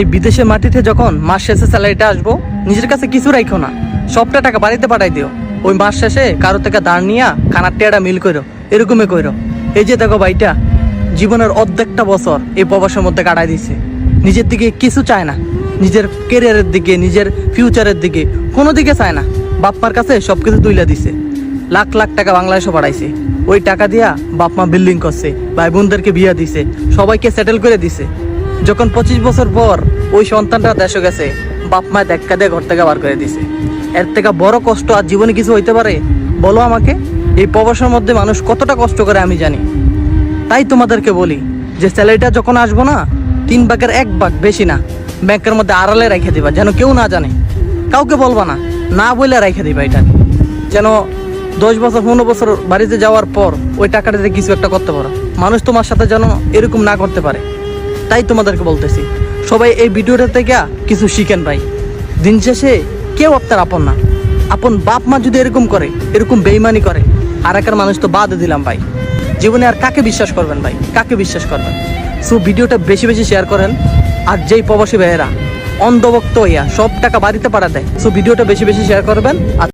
এই বিদেশের মাটিতে যখন মাস শেষে স্যালারিটা আসবো, নিজের কাছে কিছু রাখো না, সবটা টাকা বাড়িতে পাঠাই দিও। ওই মাস শেষে কারো থেকে দাঁড় নিয়া খানার টেয়াটা মিল করো, এরকমই করো। এই যে দেখো ভাইটা জীবনের অর্ধেকটা বছর এই প্রবাসের মধ্যে কাটাই দিছে, নিজের দিকে কিছু চায় না, নিজের কেরিয়ারের দিকে, নিজের ফিউচারের দিকে কোনো দিকে চায় না। বাপমার কাছে সবকিছু তুইলা দিছে, লাখ লাখ টাকা বাংলাদেশে পাঠাইছে। ওই টাকা দিয়া বাপমা বিল্ডিং করছে, ভাই বোনদেরকে বিয়া দিছে, সবাইকে সেটেল করে দিছে। যখন 25 বছর পর ওই সন্তানটা দেশে গেছে, বাপ মা দেখা দিয়ে ঘর থেকে বার করে দিছে। এর থেকে বড় কষ্ট আর জীবনে কিছু হইতে পারে? বলো আমাকে। এই প্রবাসের মধ্যে মানুষ কতটা কষ্ট করে আমি জানি। তাই তোমাদেরকে বলি যে স্যালারিটা যখন আসবো না, 3 ভাগের 1 ভাগ, বেশি না, ব্যাংকের মধ্যে আড়ালে রেখে দিবা, যেন কেউ না জানে, কাউকে বলবা না, না বলে রেখে দিবা। এটা যেন 10 বছর 15 বছর বাড়িতে যাওয়ার পর ওই টাকাটাতে কিছু একটা করতে পারো, মানুষ তোমার সাথে যেন এরকম না করতে পারে। তাই তোমাদেরকে বলতেছি, সবাই এই ভিডিওটা থেকে কিছু শিখেন ভাই। দিন শেষে কেউ আপনার আপন না। আপন বাপ মা যদি এরকম করে, এরকম বেইমানি করে, আর একার মানুষ তো বাদ দিলাম ভাই। জীবনে আর কাকে বিশ্বাস করবেন ভাই, কাকে বিশ্বাস করবেন? সো ভিডিওটা বেশি বেশি শেয়ার করেন। আর যেই প্রবাসী ভাইয়েরা অন্ধভক্ত হইয়া সব টাকা বাড়িতে পাঠা দেয়, সো ভিডিওটা বেশি বেশি শেয়ার করবেন। আর